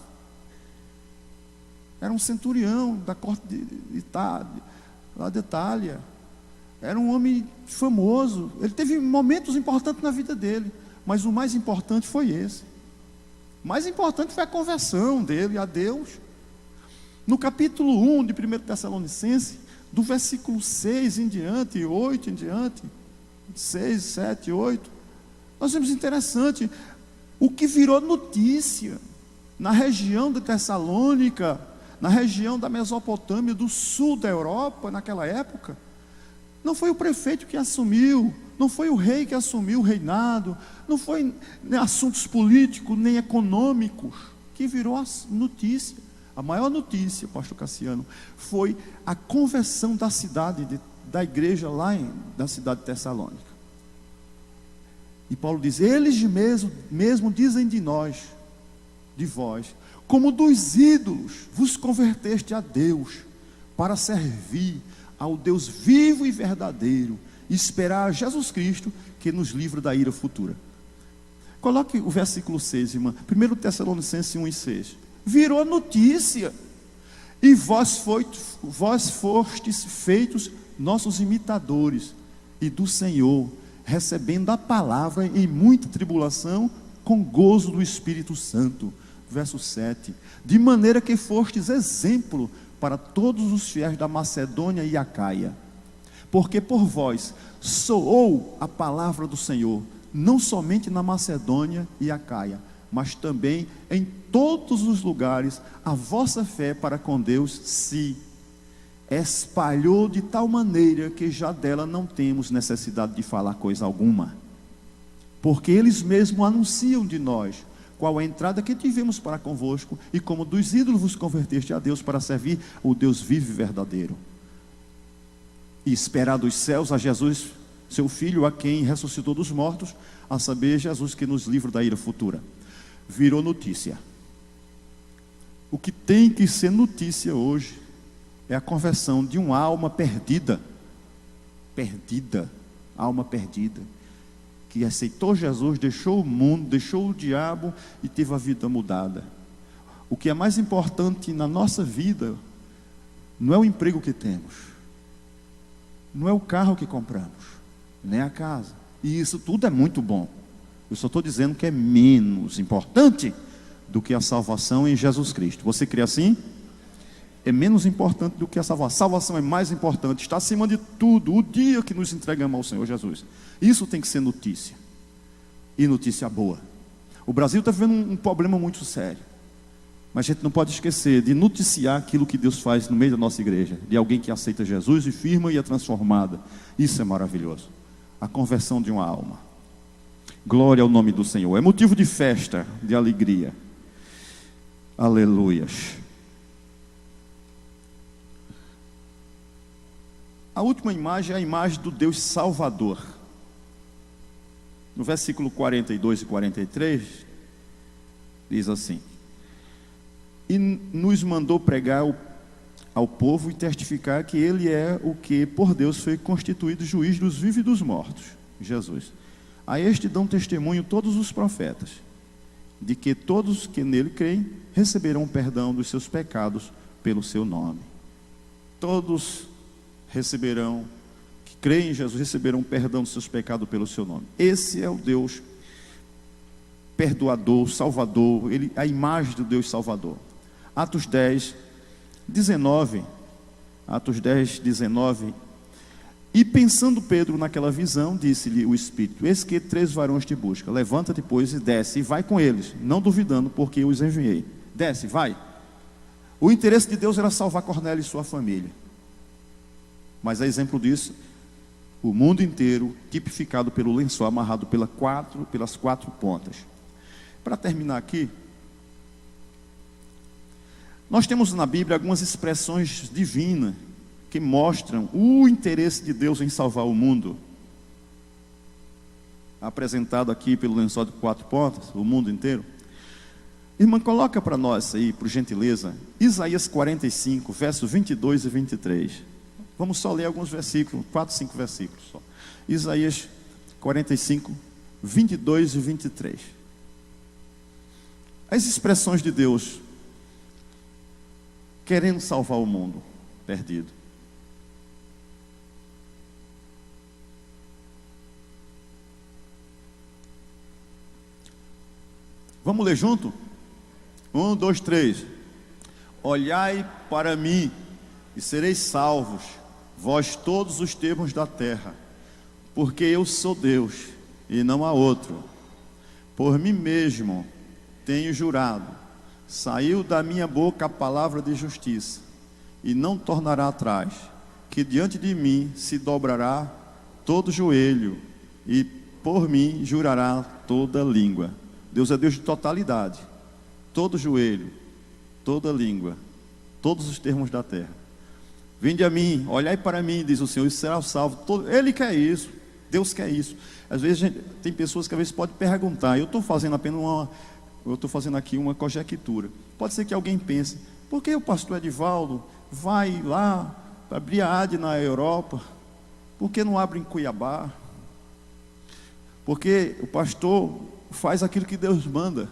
Era um centurião da corte lá de Itália. Era um homem famoso. Ele teve momentos importantes na vida dele. Mas o mais importante foi esse. O mais importante foi a conversão dele a Deus. No capítulo 1 de 1 Tessalonicenses, do versículo 6 em diante, 8 em diante, 6, 7, 8, nós vemos interessante, o que virou notícia na região de Tessalônica, na região da Mesopotâmia, do sul da Europa, naquela época, não foi o prefeito que assumiu, não foi o rei que assumiu o reinado, não foi nem assuntos políticos, nem econômicos, que virou notícia. A maior notícia, pastor Cassiano, foi a conversão da cidade, da igreja lá na cidade de Tessalônica. E Paulo diz, eles mesmo dizem de nós, de vós, como dos ídolos vos converteste a Deus, para servir ao Deus vivo e verdadeiro, e esperar a Jesus Cristo, que nos livra da ira futura. Coloque o versículo 6, irmã, 1 Tessalonicenses 1 e 6. Virou notícia, e vós fostes feitos nossos imitadores, e do Senhor, recebendo a palavra em muita tribulação com gozo do Espírito Santo. Verso 7. De maneira que fostes exemplo para todos os fiéis da Macedônia e Acaia. Porque por vós soou a palavra do Senhor, não somente na Macedônia e Acaia, mas também em todos os lugares, a vossa fé para com Deus se espalhou de tal maneira que já dela não temos necessidade de falar coisa alguma. Porque eles mesmos anunciam de nós qual a entrada que tivemos para convosco, e como dos ídolos vos converteste a Deus para servir o Deus vivo e verdadeiro. E esperar dos céus a Jesus, seu Filho, a quem ressuscitou dos mortos, a saber, Jesus que nos livra da ira futura. Virou notícia. O que tem que ser notícia hoje é a conversão de uma alma perdida. Alma perdida, que aceitou Jesus, deixou o mundo, deixou o diabo e teve a vida mudada. O que é mais importante na nossa vida não é o emprego que temos, não é o carro que compramos, nem a casa. E isso tudo é muito bom. Eu só estou dizendo que é menos importante do que a salvação em Jesus Cristo. Você crê assim? É menos importante do que a salvação. A salvação é mais importante, está acima de tudo. O dia que nos entregamos ao Senhor Jesus, isso tem que ser notícia, e notícia boa. O Brasil está vivendo um problema muito sério, mas a gente não pode esquecer de noticiar aquilo que Deus faz no meio da nossa igreja, de alguém que aceita Jesus e firma e é transformada. Isso é maravilhoso, a conversão de uma alma. Glória ao nome do Senhor, é motivo de festa, de alegria. Aleluias. A última imagem é a imagem do Deus Salvador. No versículo 42 e 43, diz assim: e nos mandou pregar ao povo e testificar que Ele é o que por Deus foi constituído juiz dos vivos e dos mortos, Jesus. A este dão testemunho todos os profetas, de que todos que nele creem receberão perdão dos seus pecados pelo seu nome. Todos receberão, que creem em Jesus, receberão perdão dos seus pecados pelo seu nome. Esse é o Deus perdoador, salvador, a imagem do Deus salvador. Atos 10, 19. Atos 10, 19. E pensando Pedro naquela visão, disse-lhe o Espírito: eis que 3 varões te buscam, levanta-te, pois, e desce, e vai com eles, não duvidando, porque eu os enviei. Desce, vai. O interesse de Deus era salvar Cornélio e sua família. Mas a exemplo disso, o mundo inteiro, tipificado pelo lençol amarrado pelas 4 pontas. Para terminar aqui, nós temos na Bíblia algumas expressões divinas que mostram o interesse de Deus em salvar o mundo. Apresentado aqui pelo lençol de 4 pontas, o mundo inteiro. Irmã, coloca para nós aí, por gentileza, Isaías 45, versos 22 e 23. Vamos só ler alguns versículos, 4, 5 versículos só. Isaías 45, 22 e 23. As expressões de Deus querendo salvar o mundo perdido. Vamos ler junto? 1, 2, 3. Olhai para mim e sereis salvos, vós todos os termos da terra, porque eu sou Deus e não há outro. Por mim mesmo tenho jurado, saiu da minha boca a palavra de justiça, e não tornará atrás, que diante de mim se dobrará todo joelho, e por mim jurará toda língua. Deus é Deus de totalidade, todo joelho, toda língua, todos os termos da terra. Vinde a mim, olhai para mim, diz o Senhor, e será salvo. Ele quer isso, Deus quer isso. Às vezes tem pessoas que às vezes podem perguntar, eu estou fazendo aqui uma conjectura. Pode ser que alguém pense, por que o pastor Edivaldo vai lá abrir a AD na Europa? Por que não abre em Cuiabá? Porque o pastor faz aquilo que Deus manda.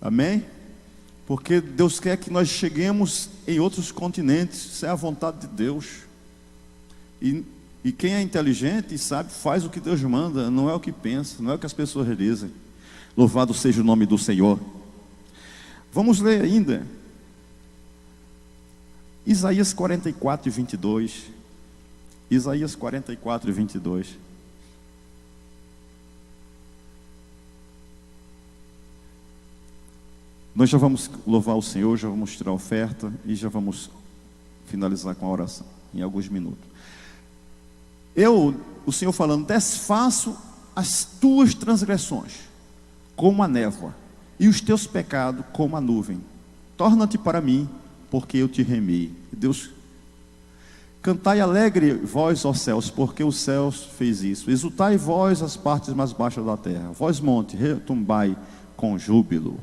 Amém? Porque Deus quer que nós cheguemos em outros continentes. Isso é a vontade de Deus. E E quem é inteligente e sabe, faz o que Deus manda, não é o que pensa, não é o que as pessoas dizem. Louvado seja o nome do Senhor. Vamos ler ainda Isaías 44 e 22. Isaías 44 e 22. Nós já vamos louvar o Senhor, já vamos tirar a oferta e já vamos finalizar com a oração em alguns minutos. O Senhor falando: desfaço as tuas transgressões como a névoa e os teus pecados como a nuvem. Torna-te para mim, porque eu te remi. Deus, cantai alegre vós, ó céus, porque os céus fez isso. Exultai vós as partes mais baixas da terra. Vós monte, retumbai com júbilo.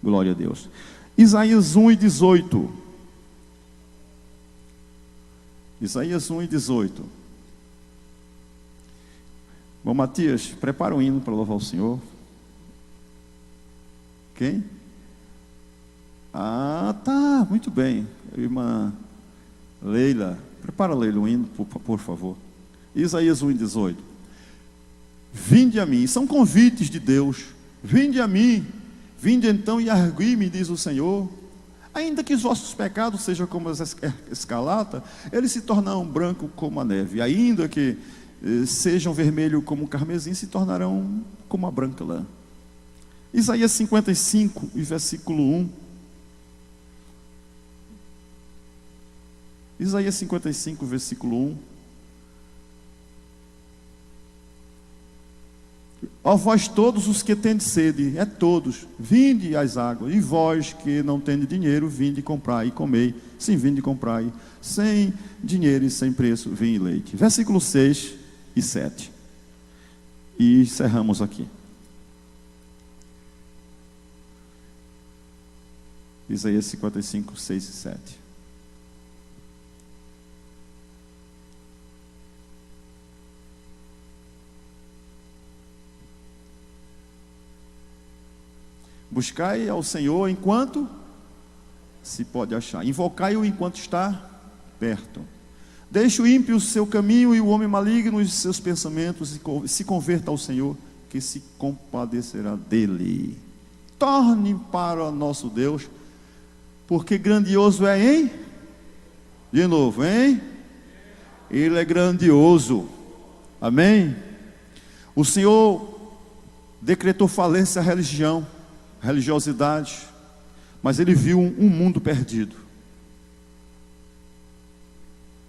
Glória a Deus. Isaías 1 e 18. Isaías 1 e 18. Bom, Matias, prepara o hino para louvar o Senhor. Quem? Ah, tá, muito bem. Irmã Leila, prepara, Leila, o hino, por favor. Isaías 1 e 18. Vinde a mim, são convites de Deus. Vinde a mim, vinde então e argui-me, diz o Senhor. Ainda que os vossos pecados sejam como a escarlata, eles se tornarão branco como a neve. Ainda que sejam vermelho como o carmesim, se tornarão como a branca lã. Isaías 55 e versículo 1. Isaías 55, versículo 1. Ó vós todos os que tendes sede, é todos, vinde às águas. E vós que não tendes dinheiro, vinde comprai e comei. Sim, vinde comprai, sem dinheiro e sem preço, vinho e leite. Versículo 6 e 7. E encerramos aqui. Isaías 55, 6 e 7. Buscai ao Senhor enquanto se pode achar. Invocai-o enquanto está perto. Deixe o ímpio o seu caminho e o homem maligno os seus pensamentos, e se converta ao Senhor, que se compadecerá dele. Torne para nosso Deus, porque grandioso é em... De novo, hein? Ele é grandioso. Amém? O Senhor decretou falência à religiosidade, mas Ele viu um mundo perdido.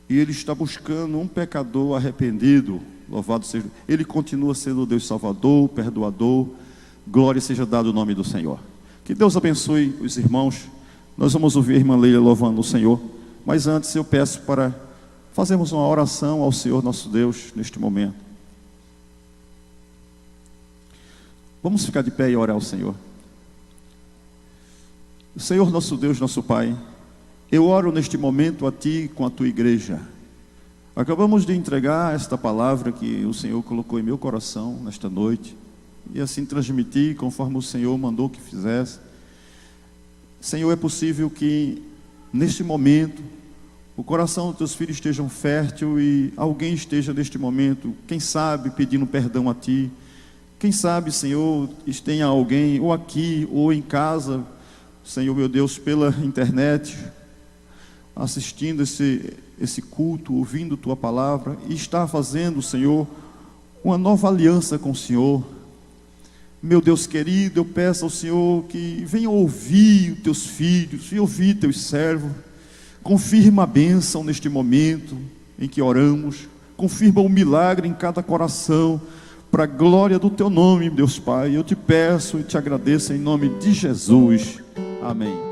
E Ele está buscando um pecador arrependido. Louvado seja. Ele continua sendo o Deus Salvador, Perdoador. Glória seja dado o nome do Senhor. Que Deus abençoe os irmãos. Nós vamos ouvir a irmã Leila louvando o Senhor. Mas antes eu peço para fazermos uma oração ao Senhor nosso Deus neste momento. Vamos ficar de pé e orar ao Senhor. Senhor nosso Deus, nosso Pai, eu oro neste momento a Ti com a Tua igreja. Acabamos de entregar esta palavra que o Senhor colocou em meu coração nesta noite, e assim transmitir conforme o Senhor mandou que fizesse. Senhor, é possível que neste momento o coração dos Teus filhos esteja fértil e alguém esteja neste momento, quem sabe, pedindo perdão a Ti. Quem sabe, Senhor, tenha alguém ou aqui ou em casa, Senhor meu Deus, pela internet, assistindo esse culto, ouvindo Tua palavra, e está fazendo, Senhor, uma nova aliança com o Senhor. Meu Deus querido, eu peço ao Senhor que venha ouvir os Teus filhos, e ouvir Teus servos. Confirma a bênção neste momento em que oramos, confirma o milagre em cada coração, para a glória do Teu nome, Deus Pai. Eu te peço e te agradeço em nome de Jesus. Amém.